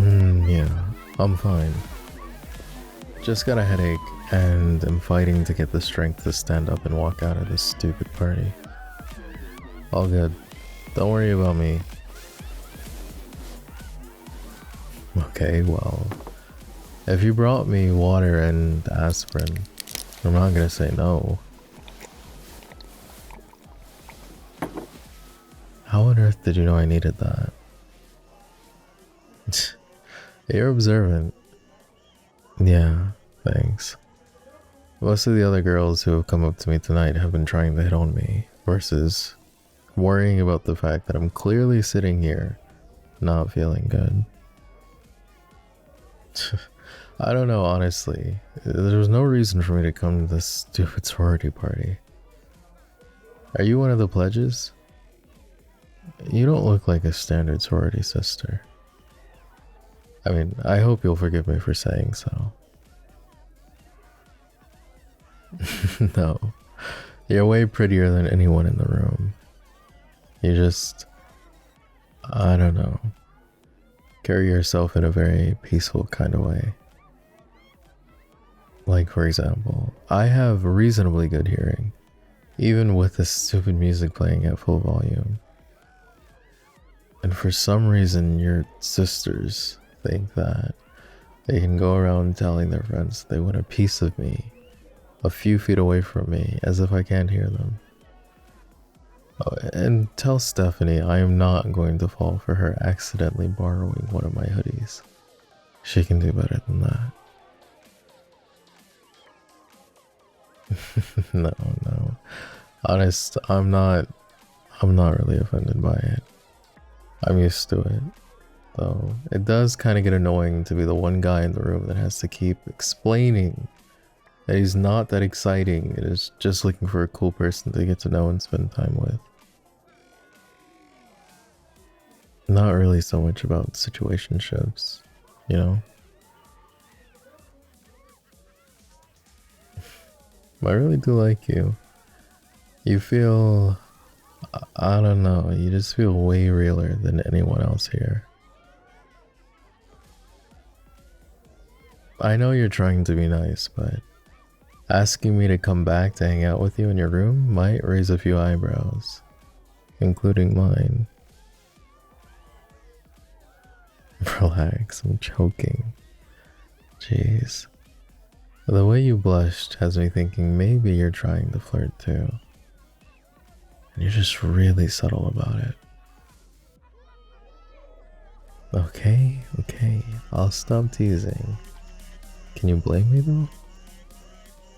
Yeah, I'm fine. Just got a headache and am fighting to get the strength to stand up and walk out of this stupid party. All good. Don't worry about me. Okay, well, if you brought me water and aspirin, I'm not gonna say no. How on earth did you know I needed that? You're observant. Yeah, thanks. Most of the other girls who have come up to me tonight have been trying to hit on me, versus worrying about the fact that I'm clearly sitting here, not feeling good. I don't know, honestly. There was no reason for me to come to this stupid sorority party. Are you one of the pledges? You don't look like a standard sorority sister. I mean, I hope you'll forgive me for saying so. No, you're way prettier than anyone in the room. You just, I don't know, carry yourself in a very peaceful kind of way. Like, for example, I have reasonably good hearing, even with this stupid music playing at full volume. And for some reason, your sisters think that they can go around telling their friends they want a piece of me a few feet away from me, as if I can't hear them. Oh, and tell Stephanie I am not going to fall for her accidentally borrowing one of my hoodies. She can do better than that. No. Honest, I'm not really offended by it. I'm used to it. Though it does kind of get annoying to be the one guy in the room that has to keep explaining that he's not that exciting. It is just looking for a cool person to get to know and spend time with. Not really so much about situationships, you know? I really do like you. You feel, I don't know, you just feel way realer than anyone else here. I know you're trying to be nice, but asking me to come back to hang out with you in your room might raise a few eyebrows, including mine. Relax, I'm choking. Jeez. The way you blushed has me thinking maybe you're trying to flirt too. And you're just really subtle about it. Okay, I'll stop teasing. Can you blame me though?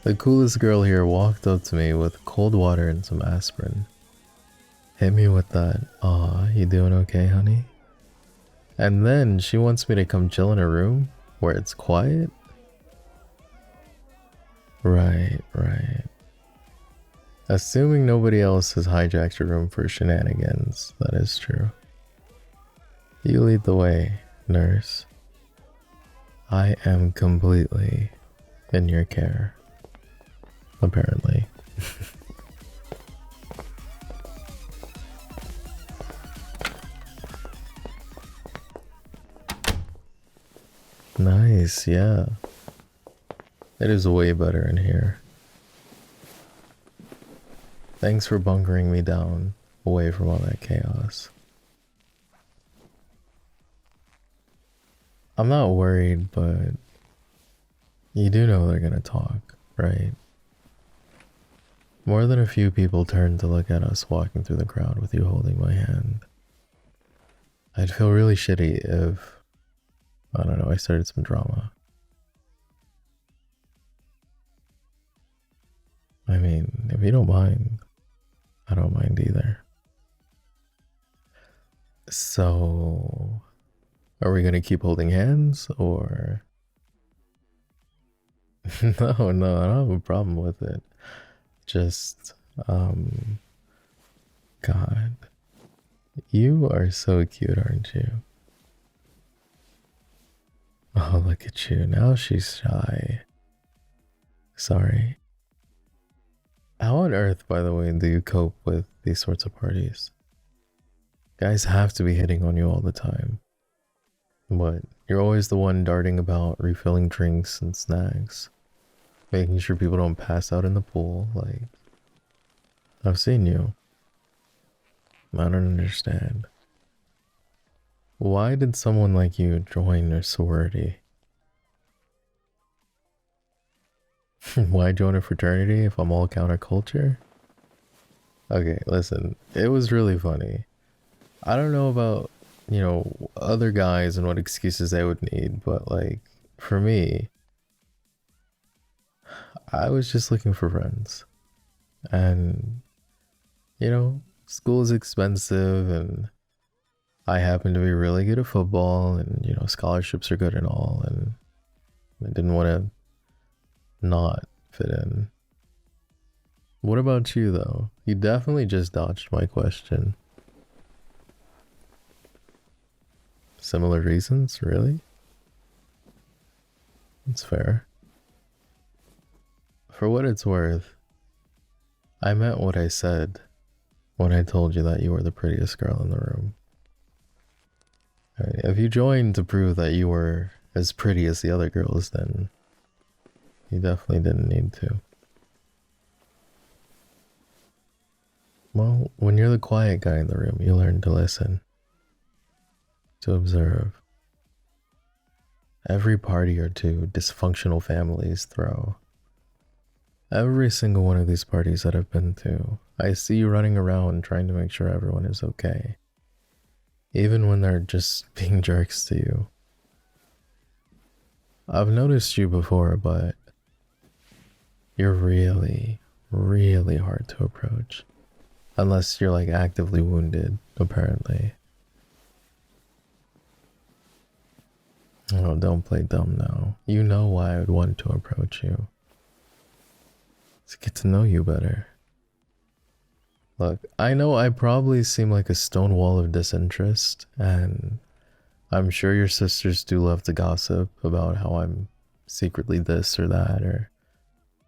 The coolest girl here walked up to me with cold water and some aspirin. Hit me with that, "Aw, you doing okay, honey?" And then she wants me to come chill in her room where it's quiet? Right. Assuming nobody else has hijacked your room for shenanigans, that is true. You lead the way, nurse. I am completely in your care. Apparently. Nice, yeah. It is way better in here. Thanks for bunkering me down away from all that chaos. I'm not worried, but you do know they're gonna talk, right? More than a few people turned to look at us walking through the crowd with you holding my hand. I'd feel really shitty if, I don't know, I started some drama. I mean, if you don't mind, I don't mind either. So, are we gonna keep holding hands, or? No, I don't have a problem with it. Just, God. You are so cute, aren't you? Oh, look at you. Now she's shy. Sorry. How on earth, by the way, do you cope with these sorts of parties? Guys have to be hitting on you all the time. But you're always the one darting about, refilling drinks and snacks, making sure people don't pass out in the pool. Like, I've seen you. I don't understand. Why did someone like you join a sorority? Why join a fraternity if I'm all counterculture? Okay, listen, it was really funny. I don't know about, other guys and what excuses they would need, but like, for me, I was just looking for friends. And, school is expensive, and I happen to be really good at football, and, scholarships are good and all, and I didn't want to not fit in. What about you, though? You definitely just dodged my question. Similar reasons, really? It's fair. For what it's worth, I meant what I said when I told you that you were the prettiest girl in the room. I mean, if you joined to prove that you were as pretty as the other girls, then you definitely didn't need to. Well, when you're the quiet guy in the room, you learn to listen, to observe. Every party or two dysfunctional families throw. Every single one of these parties that I've been to, I see you running around trying to make sure everyone is okay. Even when they're just being jerks to you. I've noticed you before, but you're really, really hard to approach. Unless you're like actively wounded, apparently. Oh, don't play dumb now. You know why I would want to approach you. To get to know you better. Look, I know I probably seem like a stone wall of disinterest, and I'm sure your sisters do love to gossip about how I'm secretly this or that, or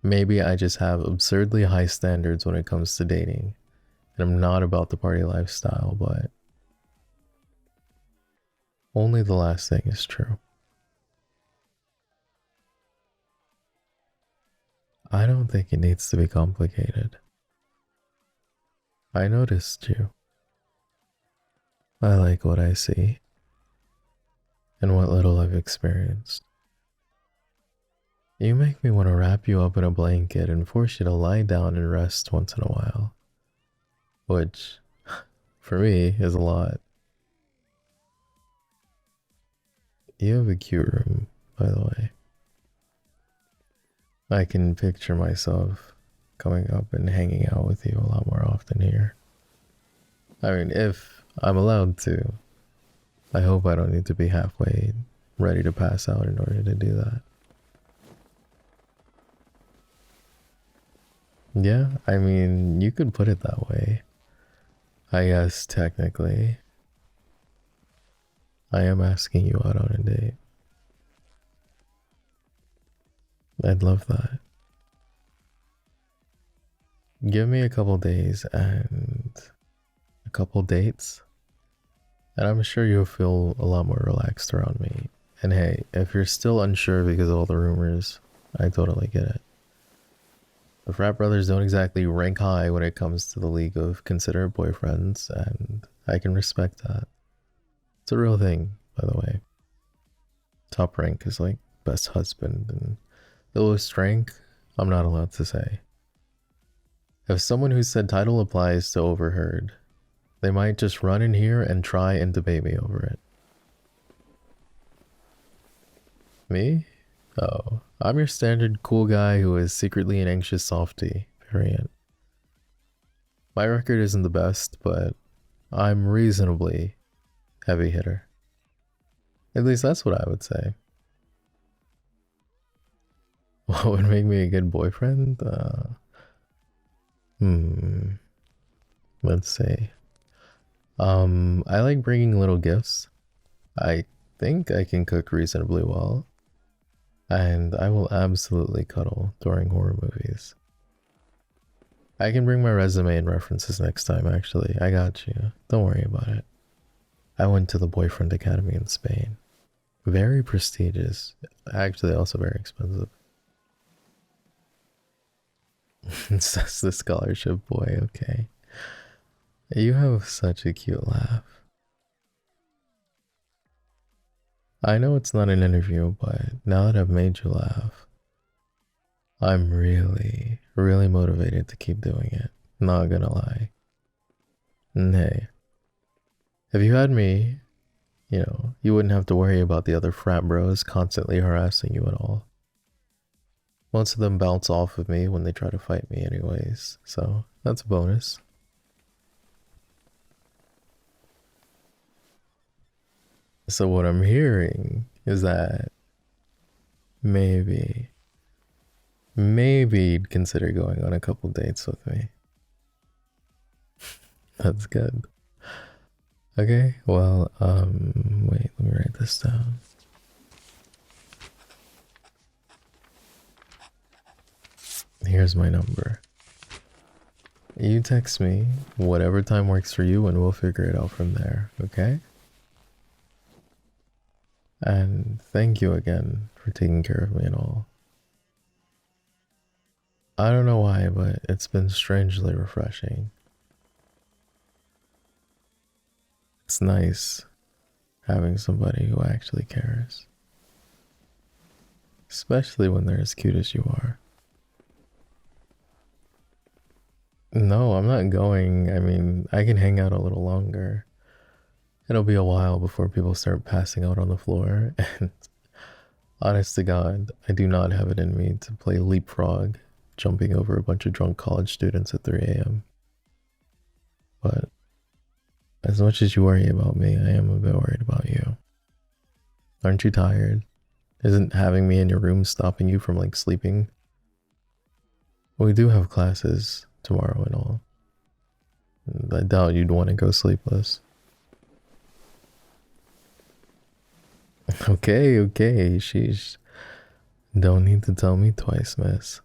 maybe I just have absurdly high standards when it comes to dating, and I'm not about the party lifestyle, but only the last thing is true. I don't think it needs to be complicated. I noticed you. I like what I see, and what little I've experienced. You make me want to wrap you up in a blanket and force you to lie down and rest once in a while. Which, for me, is a lot. You have a cute room, by the way. I can picture myself coming up and hanging out with you a lot more often here. I mean, if I'm allowed to. I hope I don't need to be halfway ready to pass out in order to do that. Yeah, I mean, you could put it that way. I guess technically, I am asking you out on a date. I'd love that. Give me a couple days and a couple dates, and I'm sure you'll feel a lot more relaxed around me. And hey, if you're still unsure because of all the rumors, I totally get it. The frat brothers don't exactly rank high when it comes to the league of considerate boyfriends, and I can respect that. It's a real thing, by the way. Top rank is like best husband, and the lowest rank, I'm not allowed to say. If someone who said title applies to overheard, they might just run in here and try and debate me over it. Me? Oh, I'm your standard cool guy who is secretly an anxious softie variant. My record isn't the best, but I'm reasonably heavy hitter. At least that's what I would say. What would make me a good boyfriend? Let's see. I like bringing little gifts. I think I can cook reasonably well. And I will absolutely cuddle during horror movies. I can bring my resume and references next time, actually. I got you. Don't worry about it. I went to the Boyfriend Academy in Spain. Very prestigious. Actually, also very expensive. Says the scholarship boy, okay. You have such a cute laugh. I know it's not an interview, but now that I've made you laugh, I'm really, really motivated to keep doing it. Not gonna lie. And hey, if you had me, you wouldn't have to worry about the other frat bros constantly harassing you at all. Most of them bounce off of me when they try to fight me anyways, so that's a bonus. So what I'm hearing is that maybe you'd consider going on a couple dates with me. That's good. Okay, well, wait, let me write this down. Here's my number. You text me whatever time works for you and we'll figure it out from there, okay? And thank you again for taking care of me and all. I don't know why, but it's been strangely refreshing. It's nice having somebody who actually cares. Especially when they're as cute as you are. No, I'm not going. I mean, I can hang out a little longer. It'll be a while before people start passing out on the floor, and honest to God, I do not have it in me to play leapfrog, jumping over a bunch of drunk college students at 3 a.m. But as much as you worry about me, I am a bit worried about you. Aren't you tired? Isn't having me in your room stopping you from, like, sleeping? We do have classes tomorrow and all. I doubt you'd want to go sleepless. Okay, sheesh. Don't need to tell me twice, miss.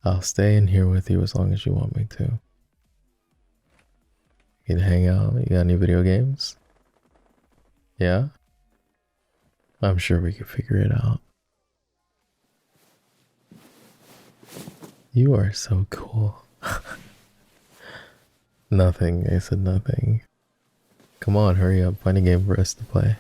I'll stay in here with you as long as you want me to. You can hang out. You got any video games? Yeah? I'm sure we could figure it out. You are so cool. Nothing, I said nothing. Come on, hurry up, find a game for us to play.